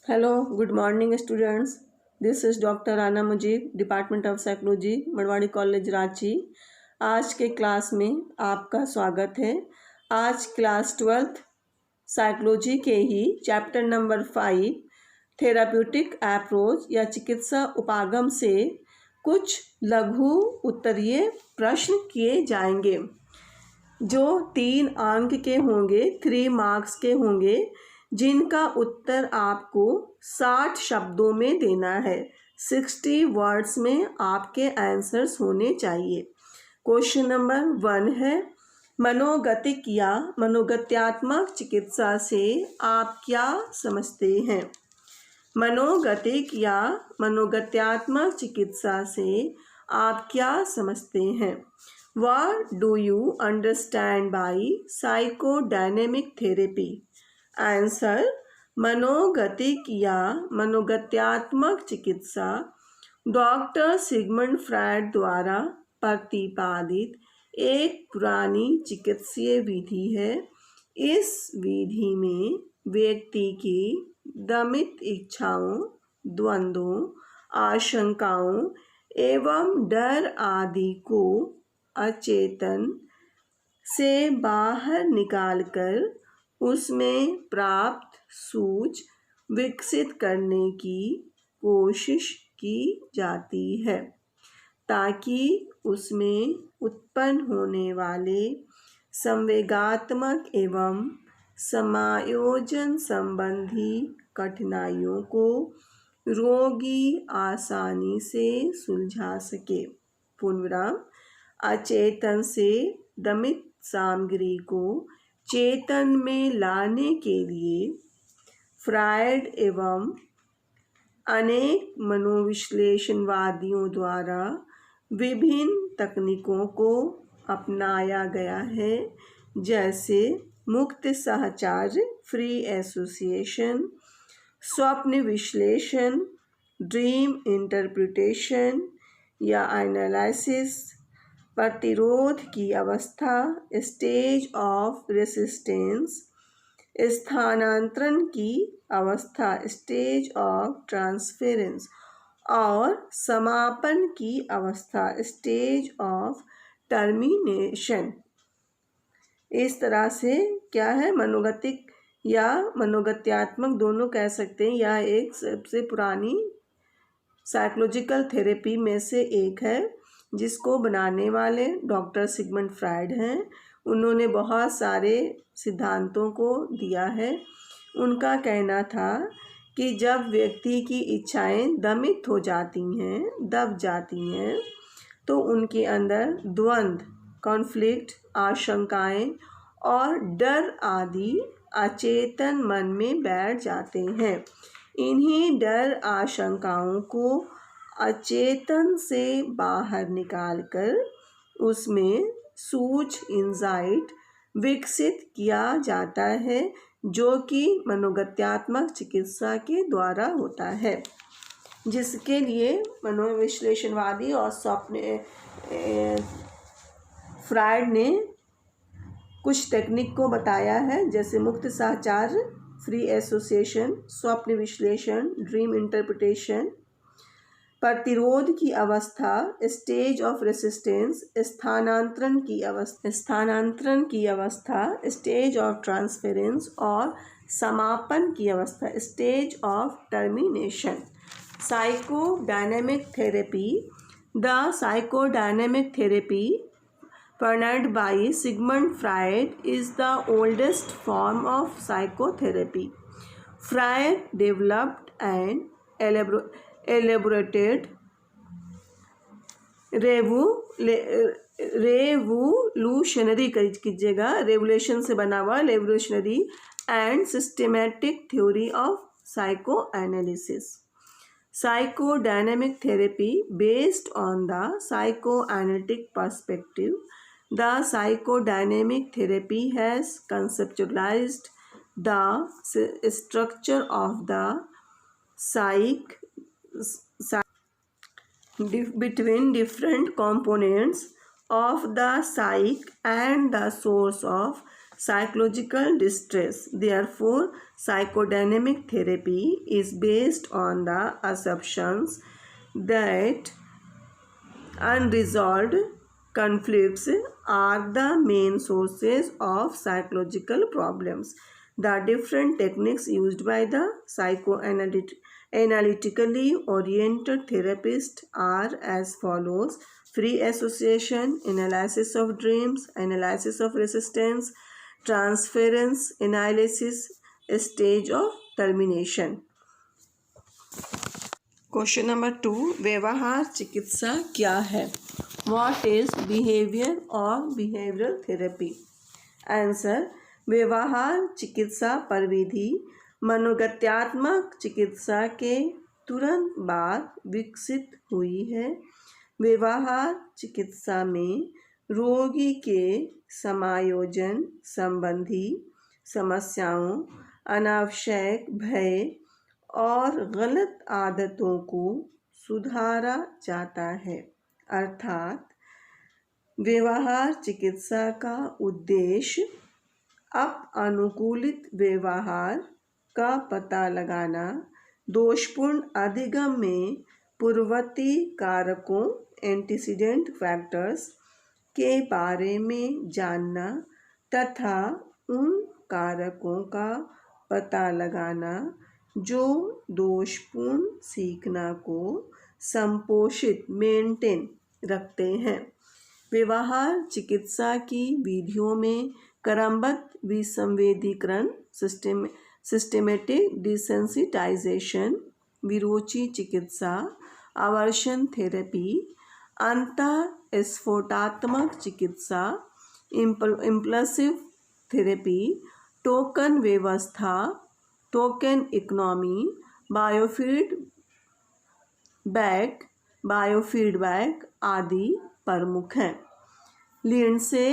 Hello, good morning students. This is doctor Rana Mujib, department of psychology, Marwari college Ranchi. आज के class में आपका स्वागत है। आज क्लास 12th साइकोलॉजी के ही चैप्टर नंबर 5 थेराप्यूटिक अप्रोच या चिकित्सा उपागम से कुछ लघु उत्तरीय प्रश्न किए जाएंगे जो 3 अंक के होंगे, 3 मार्क्स के होंगे, जिनका उत्तर आपको 60 शब्दों में देना है। 60 वर्ड्स में आपके आंसर्स होने चाहिए। क्वेश्चन नंबर 1 है, मनोगतिक या मनोगत्यात्मक चिकित्सा से आप क्या समझते हैं? मनोगतिक या मनोगत्यात्मक चिकित्सा से आप क्या समझते हैं? What do you understand by psychodynamic therapy? Answer, मनोगतिक या मनोगत्यात्मक चिकित्सा डॉक्टर सिगमंड फ्रायड द्वारा प्रतिपादित एक पुरानी चिकित्सीय विधि है। इस विधि में व्यक्ति की दमित इच्छाओं, द्वंद्वों, आशंकाओं एवं डर आदि को अचेतन से बाहर निकालकर उसमें प्राप्त सूझ विकसित करने की कोशिश की जाती है ताकि उसमें उत्पन्न होने वाले संवेगात्मक एवं समायोजन संबंधी कठिनाइयों को रोगी आसानी से सुलझा सके। पूर्णविराम। अचेतन से दमित सामग्री को चेतन में लाने के लिए फ्रायड एवं अनेक मनोविश्लेषणवादियों द्वारा विभिन्न तकनीकों को अपनाया गया है, जैसे मुक्त साहचर्य, फ्री एसोसिएशन, स्वप्न विश्लेषण, ड्रीम इंटरप्रिटेशन या एनालिसिस, प्रतिरोध की अवस्था, स्टेज ऑफ रेसिस्टेंस, स्थानांतरण की अवस्था, स्टेज ऑफ ट्रांसफरेंस, और समापन की अवस्था, स्टेज ऑफ टर्मिनेशन। इस तरह से क्या है, मनोगतिक या मनोगत्यात्मक दोनों कह सकते हैं। यह एक सबसे पुरानी साइकोलॉजिकल थेरेपी में से एक है, जिसको बनाने वाले डॉक्टर सिगमंड फ्रायड हैं। उन्होंने बहुत सारे सिद्धांतों को दिया है। उनका कहना था कि जब व्यक्ति की इच्छाएं दमित हो जाती हैं, दब जाती हैं, तो उनके अंदर द्वंद्व, कॉन्फ्लिक्ट, आशंकाएं और डर आदि अचेतन मन में बैठ जाते हैं। इन्हीं डर आशंकाओं को अचेतन से बाहर निकालकर उसमें सूझ, इंसाइट विकसित किया जाता है, जो कि मनोगत्यात्मक चिकित्सा के द्वारा होता है, जिसके लिए मनोविश्लेषणवादी और स्वप्न फ्रायड ने कुछ टेक्निक को बताया है, जैसे मुक्त साहचर्य, फ्री एसोसिएशन, स्वप्न विश्लेषण, ड्रीम इंटरप्रिटेशन, प्रतिरोध की अवस्था, स्टेज ऑफ रेसिस्टेंस, स्थानांतरण की अवस्था, स्टेज ऑफ ट्रांसफरेंस, और समापन की अवस्था, stage of termination. Psychodynamic therapy. The psychodynamic therapy pioneered by Sigmund Freud is the oldest form of psychotherapy. Freud developed and elaborated revolutionary revolution से बना हुआ revolutionary and systematic theory of psychoanalysis. Psychodynamic therapy based on the psychoanalytic perspective. The psychodynamic therapy has conceptualized the structure of the between different components of the psyche and the source of psychological distress. Therefore, psychodynamic therapy is based on the assumptions that unresolved conflicts are the main sources of psychological problems. The different techniques used by the psychoanalytically oriented therapists are as follows: free association, analysis of dreams, analysis of resistance, transference analysis, stage of termination. Question number 2, व्यवहार चिकित्सा क्या है? What is behaviour और behavioural therapy? Answer, व्यवहार चिकित्सा परिविधि मनोगत्यात्मक चिकित्सा के तुरंत बाद विकसित हुई है। व्यवहार चिकित्सा में रोगी के समायोजन संबंधी समस्याओं, अनावश्यक भय और गलत आदतों को सुधारा जाता है। अर्थात व्यवहार चिकित्सा का उद्देश्य अनुकूलित व्यवहार का पता लगाना, दोषपूर्ण अधिगम में पूर्ववर्ती कारकों एंटीसीडेंट फैक्टर्स के बारे में जानना तथा उन कारकों का पता लगाना जो दोषपूर्ण सीखना को संपोषित मेंटेन रखते हैं। व्यवहार चिकित्सा की विधियों में क्रमबद्ध विसंवेदीकरण, सिस्टेमेटिक डिसेंसिटाइजेशन, विरोची चिकित्सा, आवर्षण थेरेपी, अंतःस्फोटात्मक चिकित्सा, इम्पल्सिव थेरेपी, टोकन व्यवस्था, टोकन इकोनॉमी, बायोफीडबैक आदि प्रमुख हैं। Lindsley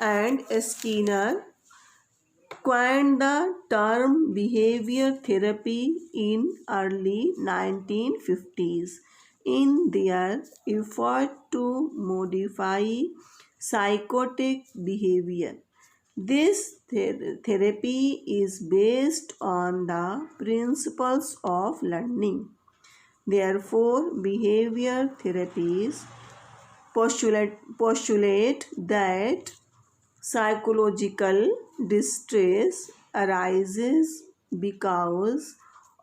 and Skinner coined the term behavior therapy in early 1950s in their effort to modify psychotic behavior. This therapy is based on the principles of learning. Therefore, behavior therapies postulate that psychological distress arises because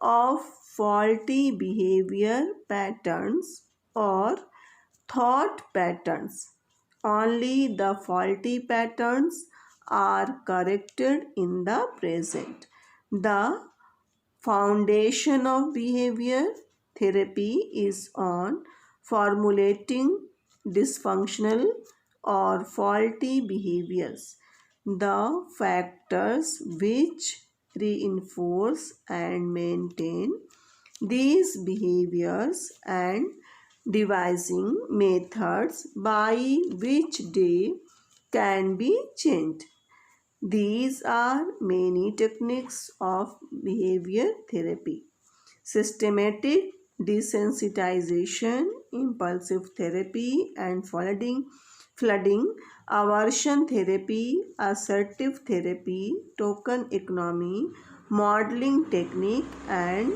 of faulty behavior patterns or thought patterns. Only the faulty patterns are corrected in the present. The foundation of behavior therapy is on formulating dysfunctional or faulty behaviors, the factors which reinforce and maintain these behaviors, and devising methods by which they can be changed. These are many techniques of behavior therapy: systematic desensitization, impulsive therapy and flooding, aversion therapy, assertive therapy, token economy, modeling technique and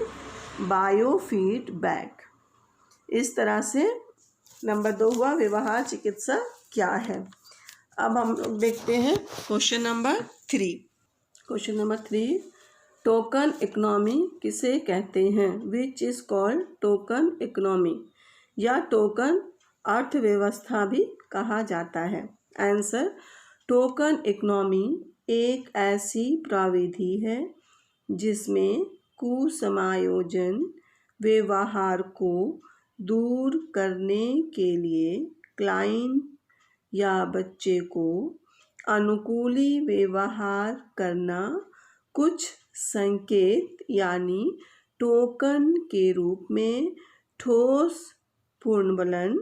biofeedback. इस तरह से number 2 हुआ व्यवहार चिकित्सा क्या है। अब हम लोग देखते हैं question number 3। Question number 3, token economy किसे कहते हैं? Which is called token economy या टोकन अर्थव्यवस्था भी कहा जाता है। आंसर, टोकन इकोनॉमी एक ऐसी प्रविधि है जिसमें कुसमायोजन व्यवहार को दूर करने के लिए क्लाइंट या बच्चे को अनुकूली व्यवहार करना कुछ संकेत यानी टोकन के रूप में ठोस पूर्णबलन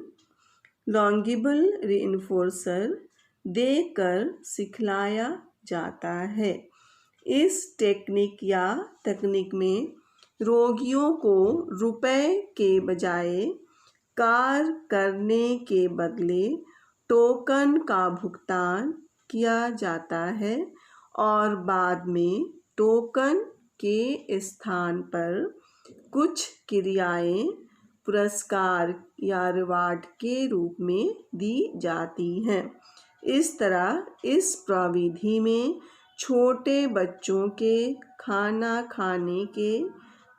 लॉन्गिबल रीइंफोर्सर देकर सिखलाया जाता है। इस तकनीक में रोगियों को रुपए के बजाय कार्य करने के बदले टोकन का भुगतान किया जाता है और बाद में टोकन के स्थान पर कुछ क्रियाएं पुरस्कार या रिवार्ड के रूप में दी जाती हैं। इस तरह इस प्रविधि में छोटे बच्चों के खाना खाने के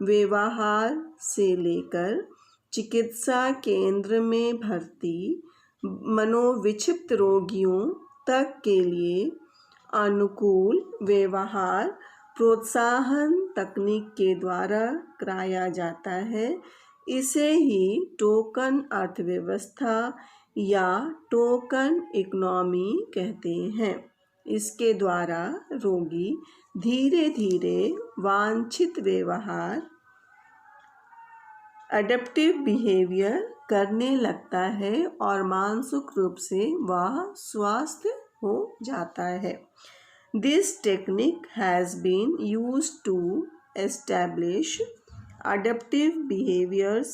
व्यवहार से लेकर चिकित्सा केंद्र में भर्ती मनोविक्षिप्त रोगियों तक के लिए अनुकूल व्यवहार प्रोत्साहन तकनीक के द्वारा कराया जाता है। इसे ही टोकन अर्थव्यवस्था या टोकन इकोनॉमी कहते हैं। इसके द्वारा रोगी धीरे धीरे वांछित व्यवहार एडेप्टिव बिहेवियर करने लगता है और मानसिक रूप से वह स्वस्थ हो जाता है। This technique has been used to establish adaptive behaviors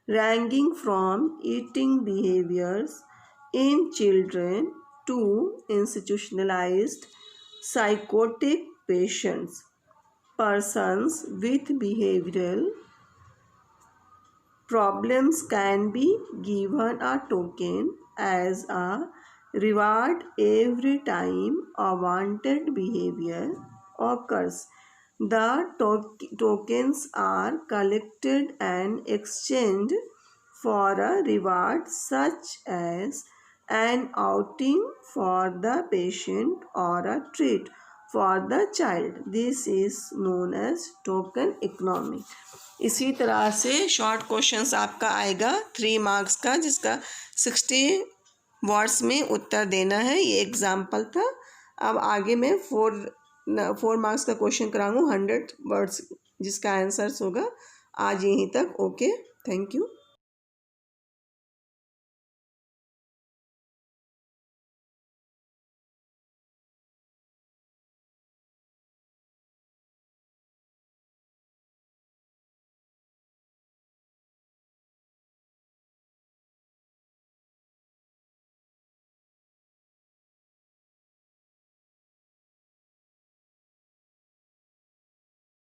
ranging from eating behaviors in children to institutionalized psychotic patients. Persons with behavioral problems can be given a token as a reward every time a wanted behavior occurs. The tokens are collected and exchanged for a reward such as an outing for the patient or a treat for the child. This is known as token economy. इसी तरह से short questions आपका आएगा 3 marks का, जिसका 60 words में उत्तर देना है। ये एग्जाम्पल था। अब आगे मैं 4 मार्क्स का क्वेश्चन कराऊंगा 100 वर्ड्स, जिसका आंसर्स होगा। आज यहीं तक। Okay, thank you.